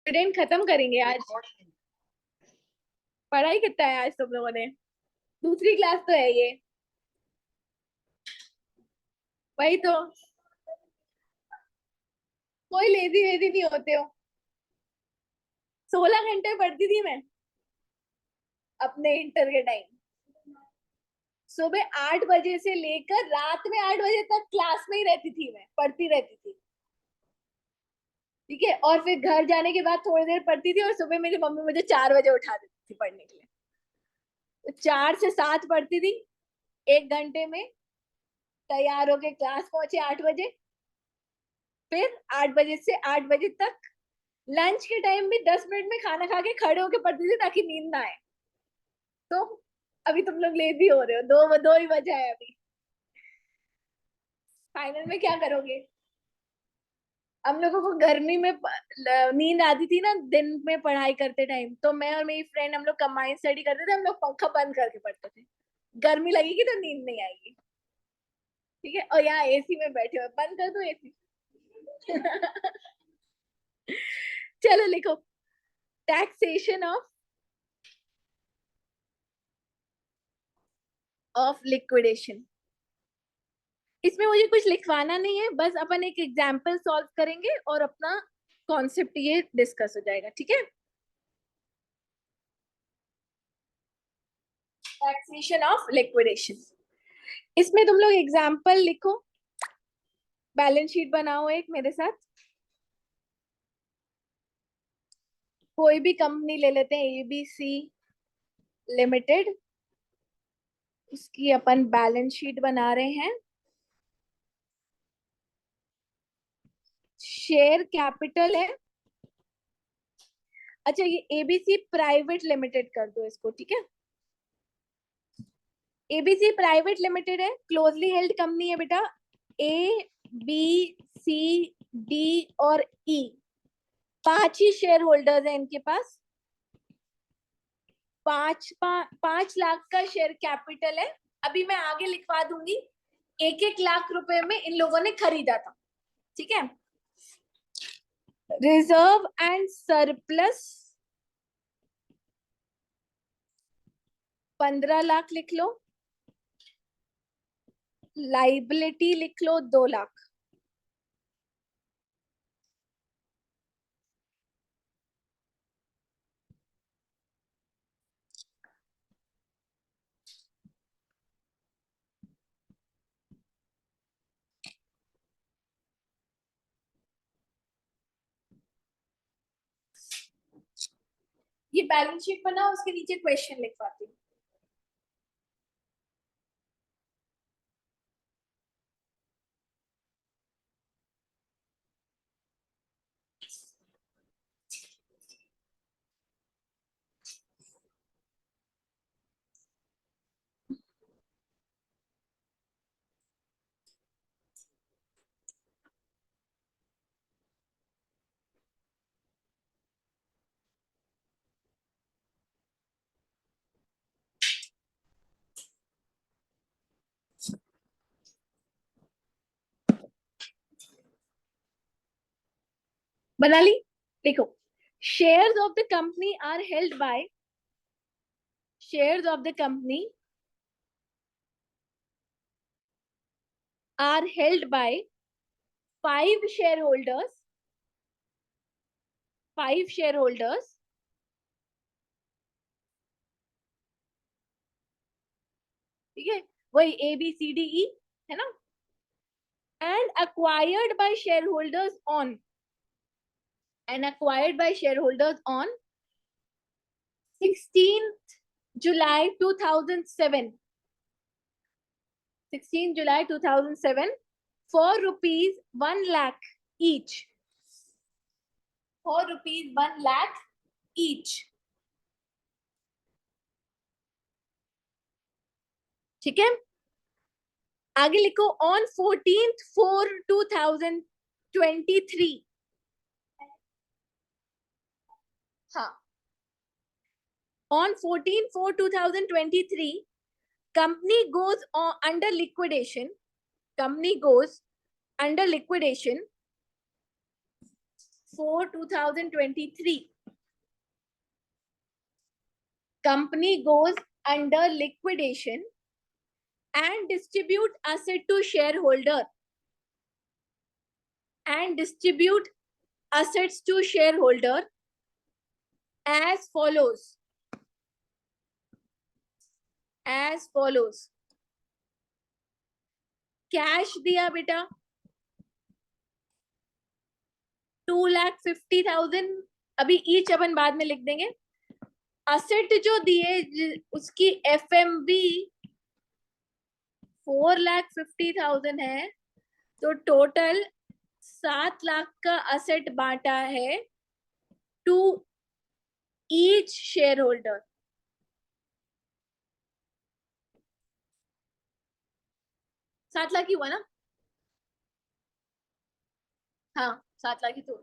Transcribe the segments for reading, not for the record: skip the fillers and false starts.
Student खत्म करेंगे आज। पढ़ाई कितना है आज तुम लोगों ने? दूसरी क्लास तो है ये। वही तो। कोई लेजी वेजी नहीं होते हो। 16 घंटे पढ़ती थी मैं अपने इंटर के टाइम। सुबह 8 बजे से लेकर रात में 8 बजे तक क्लास में ही रहती थी, मैं पढ़ती रहती थी। ठीक है, और फिर घर जाने के बाद थोड़ी देर पढ़ती थी और सुबह मेरी मम्मी मुझे 4 बजे उठा देती थी पढ़ने के लिए। तो 4 से 7 पढ़ती थी 1 घंटे में। तैयार होके क्लास पहुंचे 8 बजे। फिर 8 बजे से 8 बजे तक लंच के टाइम भी 10 मिनट में खाना खा के खड़े होके पढ़ती थी ताकि नींद ना आए। तो अभी तुम लोग लेजी हो रहे हो, दो दो ही बजा है अभी। फाइनल में क्या करोगे? हम लोगों को गर्मी में नींद आती थी ना दिन में पढ़ाई करते टाइम, तो मैं और मेरी फ्रेंड हम लोग कंबाइन स्टडी करते थे। हम लोग पंखा बंद करके पढ़ते थे। गर्मी लगेगी तो नींद नहीं आएगी। ठीक है, और यहाँ एसी में बैठे हो, बंद कर दो एसी। चलो लिखो। Taxation of liquidation. इसमें मुझे कुछ लिखवाना नहीं है, बस अपन एक एग्जाम्पल सॉल्व करेंगे और अपना कॉन्सेप्ट ये डिस्कस हो जाएगा। ठीक है। Taxation of liquidation. इसमें तुम लोग एग्जाम्पल लिखो। बैलेंस शीट बनाओ एक मेरे साथ। कोई भी कंपनी ले लेते हैं, एबीसी लिमिटेड। उसकी अपन बैलेंस शीट बना रहे हैं। शेयर कैपिटल है। अच्छा, ये एबीसी प्राइवेट लिमिटेड कर दो इसको। ठीक है, एबीसी प्राइवेट लिमिटेड है, क्लोजली हेल्ड कंपनी है बेटा। ए बी सी डी और ई 5 ही शेयर होल्डर्स हैं इनके पास। 5 लाख का शेयर कैपिटल है। अभी मैं आगे लिखवा दूंगी। 1-1 लाख रुपए में इन लोगों ने खरीदा था। ठीक है। रिजर्व एंड सरप्लस 15 लाख लिख लो। लाइबिलिटी लिख लो 2 लाख। ये बैलेंस शीट बनाओ, उसके नीचे क्वेश्चन लिखवाती हूँ। बना ली? देखो, shares of the company are held by shares of the company are held by 5 shareholders 5 shareholders। ठीक है, वही A B C D E है ना। And acquired bye shareholders on and acquired by shareholders on 16th July 2007 16 July 2007 for rupees 1 lakh each, for rupees 1 lakh each। ठीक है, आगे लिखो। On 14th 4 2023। हाँ, on 14/4/2023 company goes under liquidation। company goes under liquidation 4/2023 company goes under liquidation and distribute asset to shareholder and distribute assets to shareholder as follows. Cash दिया बेटा 2,50,000, अभी each अपन बाद में लिख देंगे. असेट जो दिए उसकी एफएमबी 4,50,000 है, तो टोटल 7 लाख का असेट बांटा है टू ईच शेयर होल्डर. सात लाख ही हुआ ना? हाँ 7 लाख ही तो.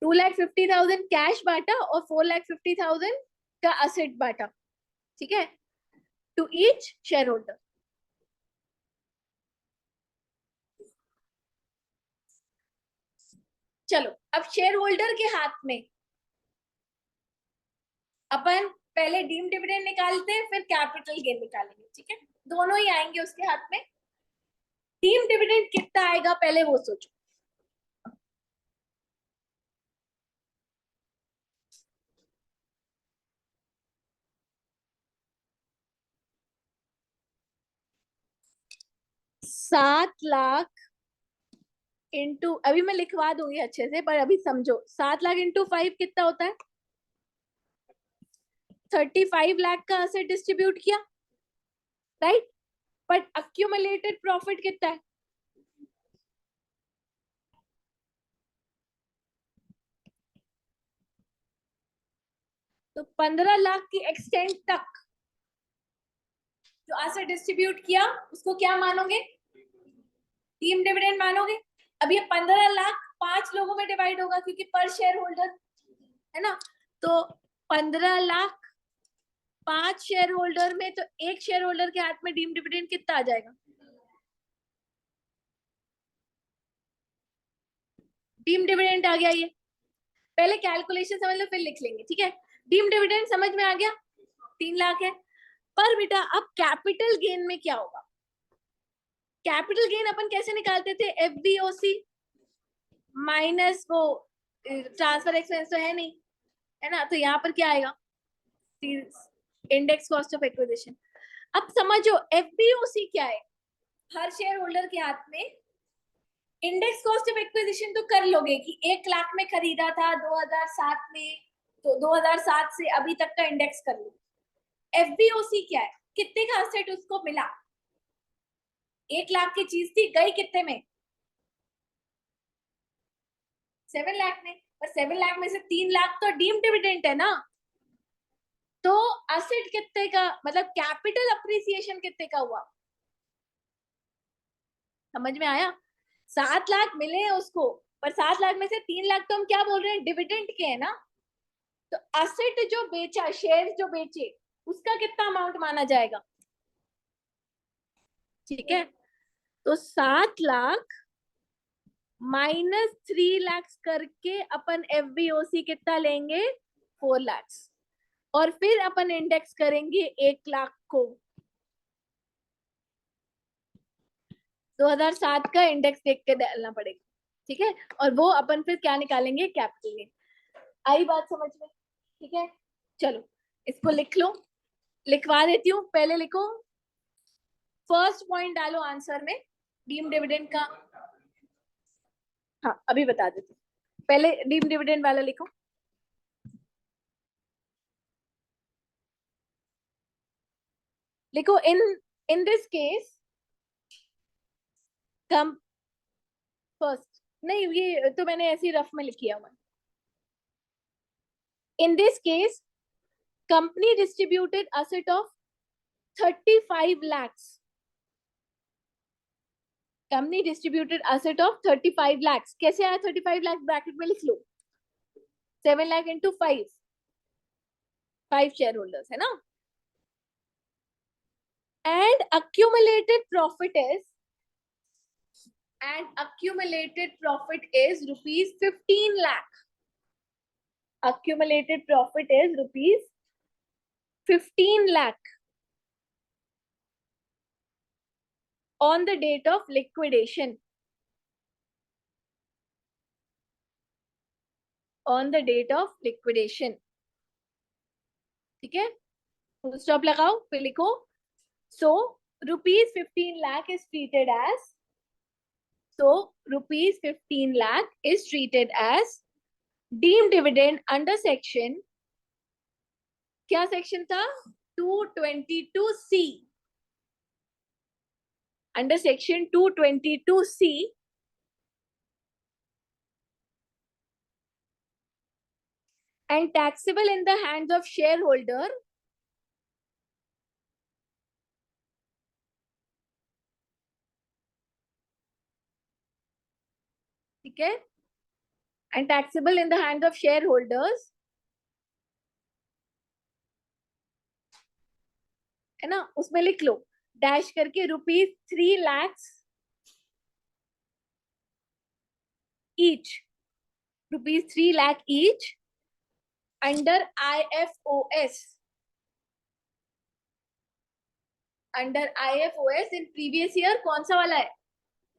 2,50,000 कैश बांटा और 4,50,000 का असेट बांटा. ठीक है, टू ईच शेयर होल्डर. चलो अब शेयर होल्डर के हाथ में अपन पहले डीम डिविडेंड निकालते हैं, फिर कैपिटल गेन निकालेंगे. ठीक है, दोनों ही आएंगे उसके हाथ में. डीम डिविडेंड कितना आएगा पहले वो सोचो. सात लाख इंटू, अभी मैं लिखवा दूंगी अच्छे से, पर अभी समझो. 7 लाख इंटू 5 कितना होता है? 35 लाख का असेट डिस्ट्रीब्यूट किया, राइट? बट अक्यूमुलेटेड प्रॉफिट कितना है? तो 15 लाख की एक्सटेंट तक जो असेट डिस्ट्रीब्यूट किया उसको क्या मानोगे? डीम डिविडेंड मानोगे. अब ये 15 लाख 5 लोगों में डिवाइड होगा क्योंकि पर शेयर होल्डर है ना. तो 15 लाख 5 शेयर होल्डर में, तो एक शेयर होल्डर के हाथ में डीम डिविडेंड कितना आ जाएगा? डीम डिविडेंड आ गया. ये पहले कैलकुलेशन समझ लो फिर लिख लेंगे. ठीक है, डीम डिविडेंड समझ में आ गया, 3 लाख है. पर बेटा अब कैपिटल गेन में क्या होगा? कैपिटल गेन अपन कैसे निकालते थे? एफबीओसी माइनस वो ट्रांसफर एक्सपेंस तो है नहीं, है ना. तो यहाँ पर क्या आएगा? Index cost of acquisition. अब समझो एफबीओसी क्या है. हर शेयर होल्डर के हाथ में इंडेक्स कॉस्ट ऑफ एक्विजिशन तो कर लोगे कि 1 लाख में खरीदा था 2007 में, तो 2007 से अभी तक का इंडेक्स कर लो. एफबीओसी क्या है? कितने का असेट उसको मिला? 1 लाख की चीज थी, गई कितने में? 7 लाख में. पर 7 लाख में से 3 लाख तो डीम डिविडेंड है ना. तो असेट कितने का, मतलब कैपिटल अप्रिसिएशन कितने का हुआ? समझ में आया? 7 लाख मिले हैं उसको, पर 7 लाख में से 3 लाख तो हम क्या बोल रहे हैं? डिविडेंड के है ना. तो असेट जो बेचा, शेयर जो बेचे, उसका कितना अमाउंट माना जाएगा? ठीक है, तो 7 लाख -3 लाख करके अपन एफबीओसी कितना लेंगे? 4 लाख. और फिर अपन इंडेक्स करेंगे 1 लाख को. 2007 का इंडेक्स देख के डालना पड़ेगा. ठीक है, और वो अपन फिर क्या निकालेंगे? Capital gain. आई बात समझ में? ठीक है, चलो इसको लिख लो. लिखवा देती हूँ, पहले लिखो. फर्स्ट पॉइंट डालो आंसर में डीम डिविडेंड का. हाँ अभी बता देती हूँ, पहले डीम डिविडेंड वाला लिखो. लिखो in this case come first. नहीं, ये तो मैंने ऐसी रफ में लिखी है. In this case company distributed asset of 35 lakhs. Company distributed asset of 35 lakhs. कैसे आया 35 लाख? ब्रैकेट में लिख लो. 7 लाख इंटू 5, 5 शेयर होल्डर्स है ना. And accumulated profit is and accumulated profit is rupees 15 lakh. Accumulated profit is rupees 15 lakh on the date of liquidation. On the date of liquidation. ठीक है, full stop लगाओ, फिर लिखो. So rupees 15 lakh is treated as. So rupees 15 lakh is treated as deemed dividend under section. क्या section था? 222C. Under section 222C. And taxable in the hands of shareholder. ठीक है, and taxable in the hands of shareholders, है ना, उसमें लिख लो dash करके ₹3 lakh each. ₹3 lakh each under IFOS. Under IFOS in previous year कौन सा वाला है?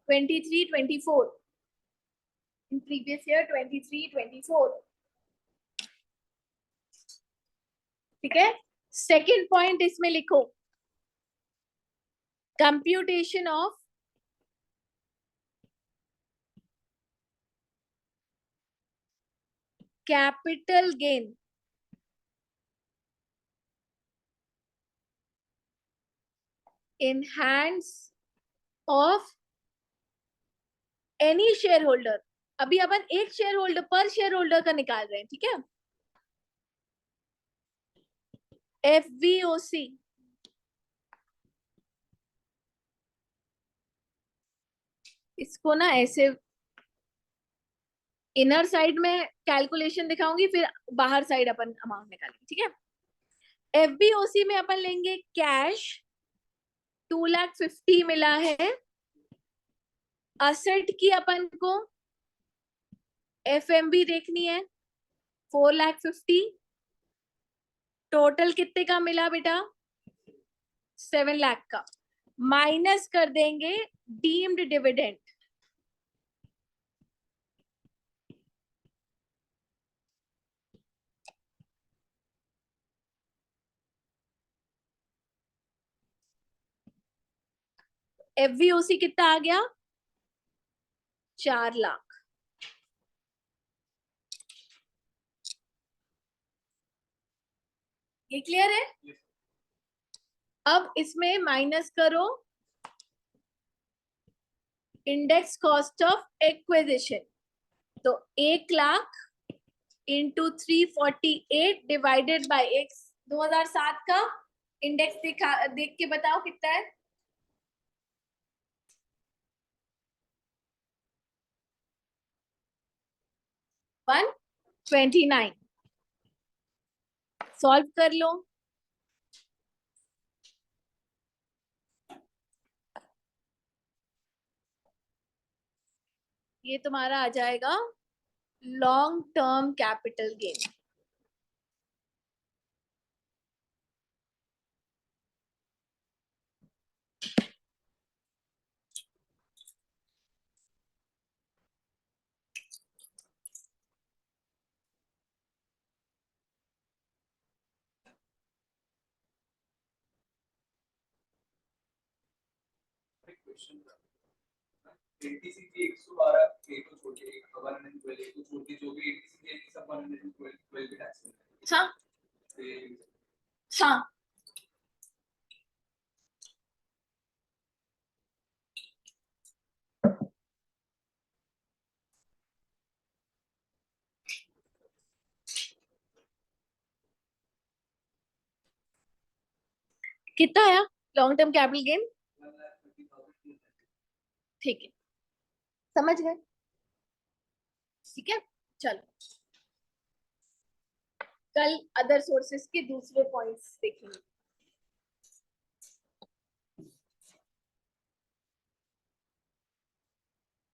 23-24. In previous year 23-24. ठीक है, सेकेंड पॉइंट इसमें लिखो computation of capital gain in hands of any share holder. अभी अपन एक शेयर होल्डर पर शेयर होल्डर का निकाल रहे हैं. ठीक है, FVOC. इसको ना ऐसे इनर साइड में कैलकुलेशन दिखाऊंगी, फिर बाहर साइड अपन अमाउंट निकालेंगे. ठीक है, FVOC में अपन लेंगे कैश 2,50,000 मिला है. असेट की अपन को FMB देखनी है 4,50,000. टोटल कितने का मिला बेटा? 7 लाख का. माइनस कर देंगे डीम्ड डिविडेंड. FVOC कितना आ गया? 4 लाख. ये क्लियर है? अब इसमें माइनस करो इंडेक्स कॉस्ट ऑफ एक्विजिशन. तो 1 lakh into 348 divided by x. 2007 का इंडेक्स देख के बताओ कितना है? 129. सॉल्व कर लो. ये तुम्हारा आ जाएगा लॉन्ग टर्म कैपिटल गेन. एटीसीटी 112 ए को छोड़ के 112 ए को छोड़ के जो भी एटीसीटी है सब 112 पे टैक्स है. हाँ हाँ, कितना आया लॉन्ग टर्म कैपिटल गेन? ठीक है, समझ गए? ठीक है, चलो कल अदर सोर्सेस के दूसरे पॉइंट्स देखेंगे.